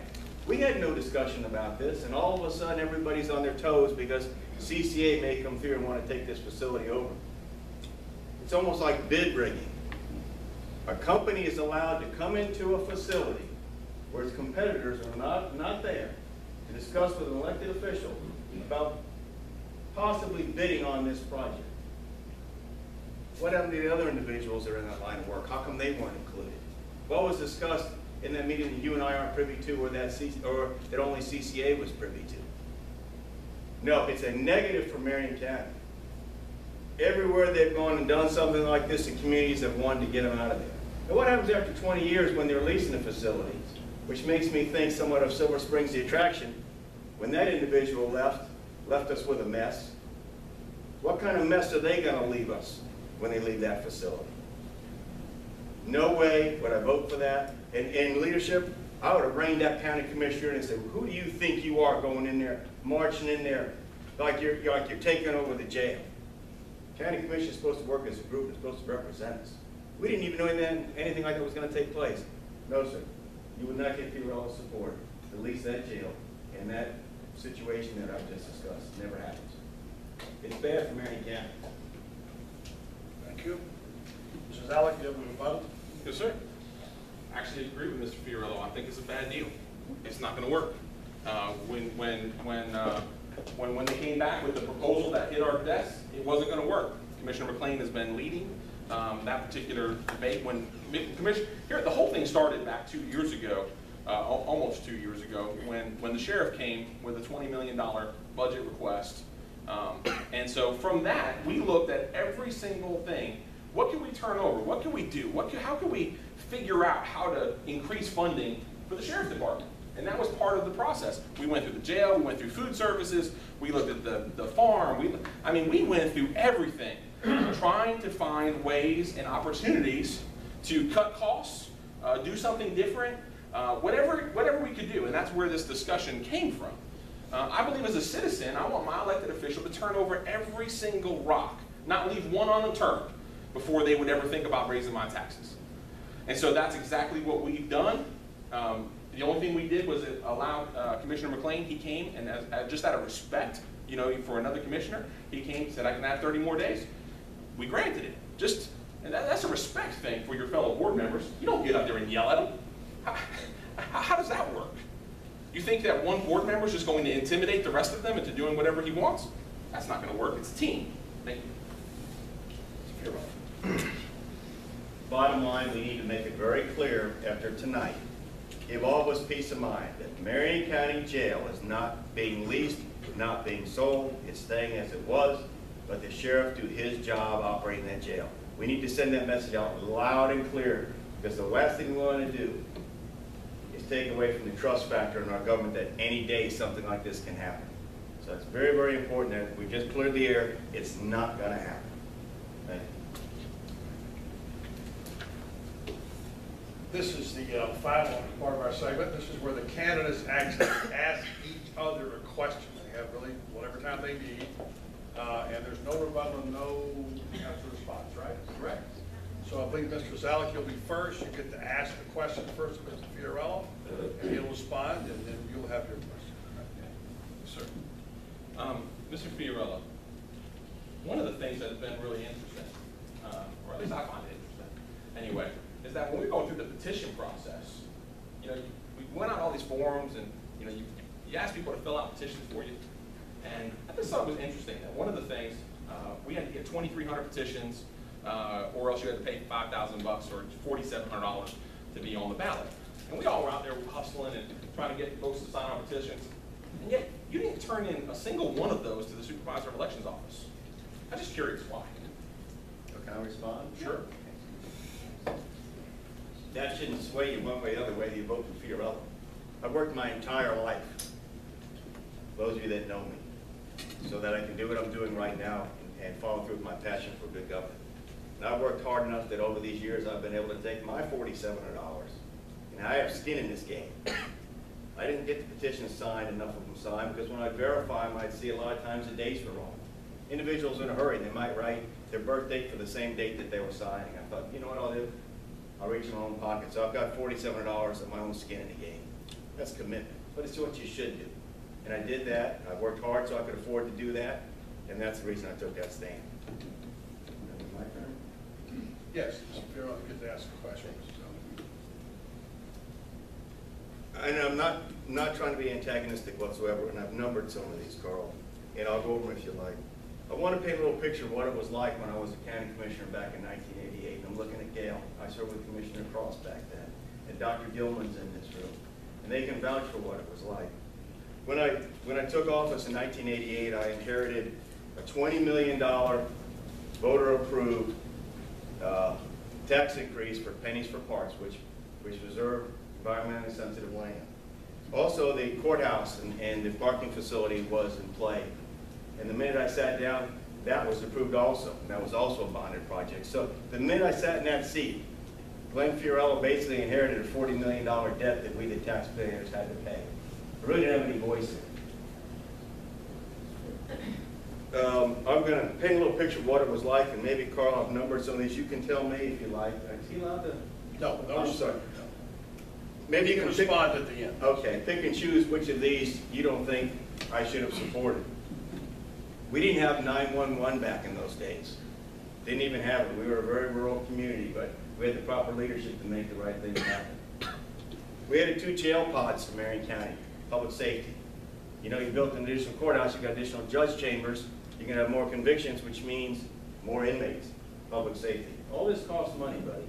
We had no discussion about this, and all of a sudden everybody's on their toes because CCA may come through and want to take this facility over. It's almost like bid rigging. A company is allowed to come into a facility where its competitors are not there to discuss with an elected official about possibly bidding on this project. What happened to the other individuals that are in that line of work? How come they weren't included? What was discussed in that meeting that you and I aren't privy to, or that only CCA was privy to? No, it's a negative for Marion County. Everywhere they've gone and done something like this, the communities have wanted to get them out of there. And what happens after 20 years when they're leasing the facilities? Which makes me think somewhat of Silver Springs, the attraction. When that individual left us with a mess. What kind of mess are they going to leave us when they leave that facility? No way would I vote for that. And in leadership, I would have reined that county commissioner and said, who do you think you are going in there, marching in there like you're taking over the jail? County commission is supposed to work as a group. It's supposed to represent us. We didn't even know anything like that was going to take place. No, sir. You would not get Fiorello's support to lease that jail in that situation that I've just discussed. It never happens. It's bad for Marion County. Thank you. Mrs. Alec, you have a rebuttal? Yes, sir. I actually agree with Mr. Fiorello. I think it's a bad deal. It's not going to work. When they came back with the proposal that hit our desk, it wasn't going to work. Commissioner McLean has been leading that particular debate. The whole thing started back 2 years ago, almost 2 years ago, when the sheriff came with a $20 million budget request. And so from that, we looked at every single thing. What can we turn over? What can we do? How can we figure out how to increase funding for the sheriff's department? And that was part of the process. We went through the jail, we went through food services, we looked at the farm. We went through everything, trying to find ways and opportunities to cut costs, do something different, whatever we could do. And that's where this discussion came from. I believe as a citizen, I want my elected official to turn over every single rock, not leave one unturned before they would ever think about raising my taxes. And so that's exactly what we've done. The only thing we did was allow Commissioner McLean, he came, and just out of respect, you know, for another commissioner, he came and said, I can have 30 more days. We granted it. And that's a respect thing for your fellow board members. You don't get up there and yell at them. How does that work? You think that one board member is just going to intimidate the rest of them into doing whatever he wants? That's not going to work. It's a team. Thank you. Bottom line, we need to make it very clear after tonight, give all of us peace of mind that Marion County Jail is not being leased, not being sold, it's staying as it was, but the sheriff do his job operating that jail. We need to send that message out loud and clear, because the last thing we want to do is take away from the trust factor in our government that any day something like this can happen. So it's very, very important that we just cleared the air. It's not going to happen. Thank you. This is the final part of our segment. This is where the candidates actually ask each other a question. They have really whatever time they need, and there's no rebuttal, no answer response, right? Correct. So I believe Mr. Zalek, you'll be first. You get to ask the question first to Mr. Fiorello, and he'll respond, and then you'll have your question. Yes, sir. Mr. Fiorello, one of the things that has been really interesting, or at least I find it interesting, anyway, is that when we're going through the petition process, you know, we went out all these forums, and you know, you ask people to fill out petitions for you, and I just thought it was interesting that one of the things we had to get 2,300 petitions, or else you had to pay $5,000 or $4,700 to be on the ballot, and we all were out there hustling and trying to get folks to sign our petitions, and yet you didn't turn in a single one of those to the Supervisor of Elections office. I'm just curious why. Can I respond? Sure. That shouldn't sway you one way or the other, whether you vote for Fiorello. I've worked my entire life, those of you that know me, so that I can do what I'm doing right now and follow through with my passion for good government. And I've worked hard enough that over these years I've been able to take my $4,700, and I have skin in this game. I didn't get the petitions signed, enough of them signed, because when I verify them, I'd see a lot of times the dates were wrong. Individuals in a hurry, they might write their birth date for the same date that they were signing. I thought, you know what I'll do? I'll reach in my own pocket. So I've got $4,700 of my own skin in the game. That's commitment, but it's what you should do. And I did that. I worked hard so I could afford to do that, and that's the reason I took that stand. My turn? Yes, Mr. Fiorello, you get to ask a question. And I'm not trying to be antagonistic whatsoever, and I've numbered some of these, Carl, and I'll go over them if you like. I want to paint a little picture of what it was like when I was a county commissioner back in 1988. And I'm looking at Gail. I served with Commissioner Cross back then, and Dr. Gilman's in this room, and they can vouch for what it was like. When I took office in 1988, I inherited a $20 million voter-approved tax increase for pennies for parts, which preserved environmentally sensitive land. Also, the courthouse and the parking facility was in play. And the minute I sat down, that was approved also. And that was also a bonded project. So the minute I sat in that seat, Glenn Fiorello basically inherited a $40 million debt that we, the taxpayers, had to pay. I really didn't have any voice in it. I'm going to paint a little picture of what it was like, and maybe, Carl, I've numbered some of these. You can tell me if you like. Is he allowed to? No, I'm sorry. No. Maybe you can respond at the end. Okay, pick and choose which of these you don't think I should have supported. We didn't have 911 back in those days. Didn't even have it. We were a very rural community, but we had the proper leadership to make the right thing happen. We had 2 jail pods for Marion County, public safety. You know, you built an additional courthouse, you got additional judge chambers, you're gonna have more convictions, which means more inmates, public safety. All this costs money, buddy.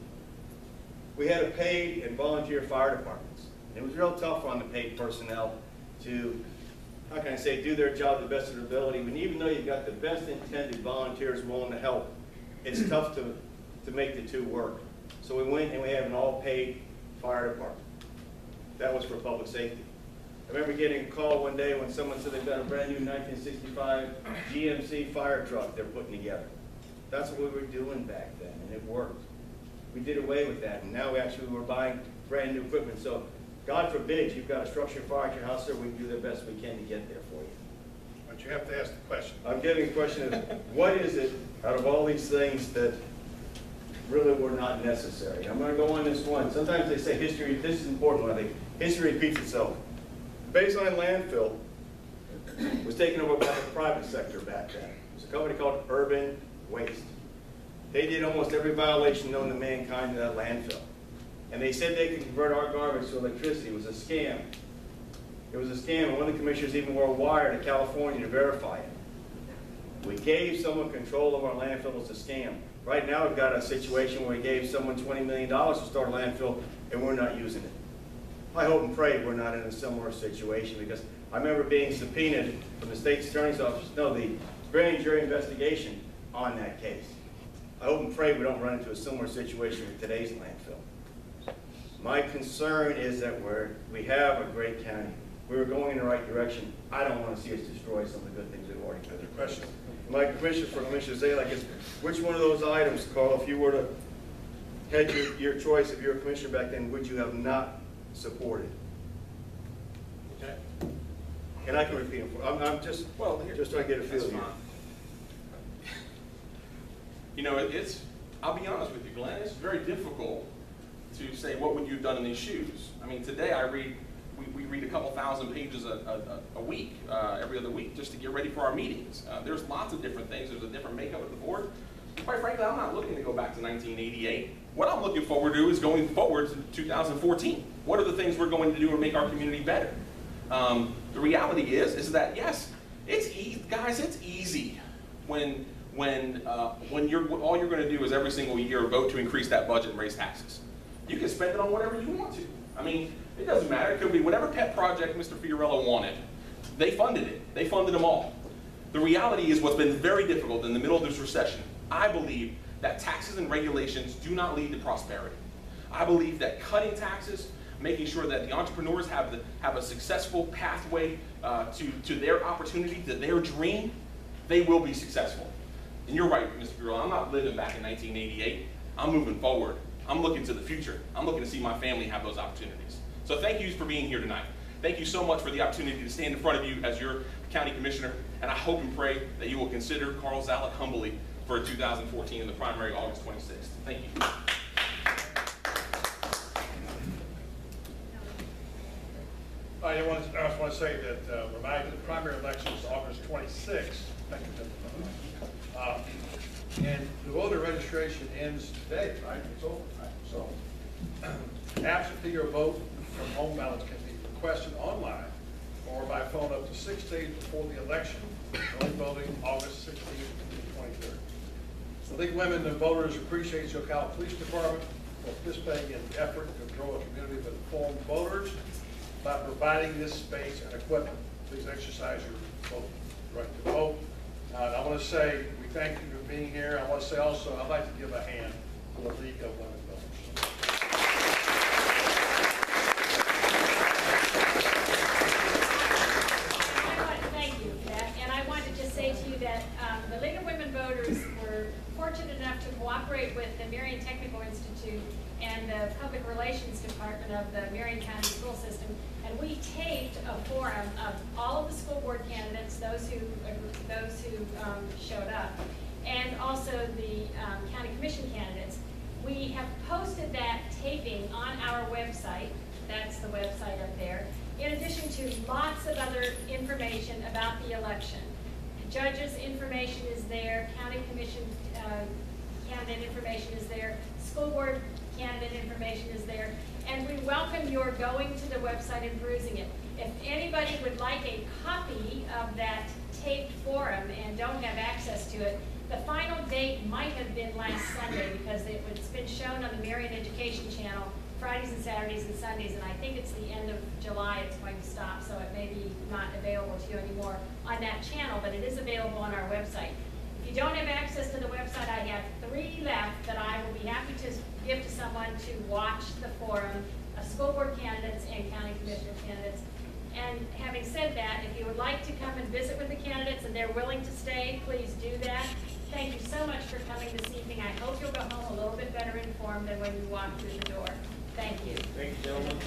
We had a paid and volunteer fire departments. It was real tough on the paid personnel to, how can I say, do their job to the best of their ability. When even though you've got the best intended volunteers willing to help, it's tough to make the two work. So we went and we have an all-paid fire department. That was for public safety. I remember getting a call one day when someone said they've got a brand new 1965 GMC fire truck they're putting together. That's what we were doing back then, and it worked. We did away with that, and now we're buying brand new equipment. So God forbid you've got a structural fire at your house, sir, we can do the best we can to get there for you. But you have to ask the question. I'm getting the question of, what is it out of all these things that really were not necessary? I'm going to go on this one. Sometimes they say history, this is important, I think. History repeats itself. Baseline landfill was taken over by the private sector back then. It was a company called Urban Waste. They did almost every violation known to mankind in that landfill. And they said they could convert our garbage to electricity. It was a scam. It was a scam, and one of the commissioners even wore a wire to California to verify it. We gave someone control of our landfill. It's a scam. Right now we've got a situation where we gave someone $20 million to start a landfill, and we're not using it. I hope and pray we're not in a similar situation, because I remember being subpoenaed from the state attorney's office, no, the grand jury investigation on that case. I hope and pray we don't run into a similar situation with today's landfill. My concern is that we have a great county. We were going in the right direction. I don't want to see us destroy some of the good things we've already done. Question. My question for Commissioner Zalek is, which one of those items, Carl, if you were to had your choice, if you were a commissioner back then, would you have not supported? Okay. And I can repeat them. I'm just just trying to get a feel here. You know, I'll be honest with you, Glenn, it's very difficult to say what would you have done in these shoes. I mean, today we read a couple thousand pages a week, every other week, just to get ready for our meetings. There's lots of different things. There's a different makeup of the board. Quite frankly, I'm not looking to go back to 1988. What I'm looking forward to is going forward to 2014. What are the things we're going to do to make our community better? The reality is that yes, it's easy, guys. It's easy when all you're going to do is every single year vote to increase that budget and raise taxes. You can spend it on whatever you want to. I mean, it doesn't matter. It could be whatever pet project Mr. Fiorello wanted. They funded it. They funded them all. The reality is what's been very difficult in the middle of this recession, I believe that taxes and regulations do not lead to prosperity. I believe that cutting taxes, making sure that the entrepreneurs have a successful pathway to their opportunity, to their dream, they will be successful. And you're right, Mr. Fiorello, I'm not living back in 1988. I'm moving forward. I'm looking to the future. I'm looking to see my family have those opportunities. So thank you for being here tonight. Thank you so much for the opportunity to stand in front of you as your county commissioner, and I hope and pray that you will consider Carl Zalek humbly for 2014 in the primary August 26th. Thank you. I just want to say that the primary election is August 26th. Thank you, gentlemen. And the voter registration ends today, right? It's over, right? So, absentee or vote from home ballots can be requested online or by phone up to 6 days before the election. Early voting August 16th to 23rd. The League of Women and Voters appreciates the Ocala Police Department for participating in the effort to grow a community of informed voters by providing this space and equipment. Please exercise your right to vote. And I want to say we thank you for being here. I want to say also I'd like to give a hand to the League of Women Voters. I want to thank you for that, and I want to just say to you that the League of Women Voters were fortunate enough to cooperate with the Marion Technical Institute and the Public Relations Department of the Marion County School System, and we taped a forum of all of the school board candidates, those who showed up, and also the county commission candidates. We have posted that taping on our website. That's the website up there. In addition to lots of other information about the election. Judges' information is there, county commission candidate information is there, school board candidate information is there, and we welcome your going to the website and perusing it. If anybody would like a copy of that taped forum and don't have access to it, the final date might have been last Sunday because it's been shown on the Marion Education Channel Fridays and Saturdays and Sundays, and I think it's the end of July it's going to stop, so it may be not available to you anymore on that channel, but it is available on our website. If you don't have access to the website, I have 3 left that I will be happy to give to someone to watch the forum, school board candidates and county commissioner candidates. And having said that, if you would like to come and visit with the candidates and they're willing to stay, please do that. Thank you so much for coming this evening. I hope you'll go home a little bit better informed than when you walked through the door. Thank you. Thank you, gentlemen.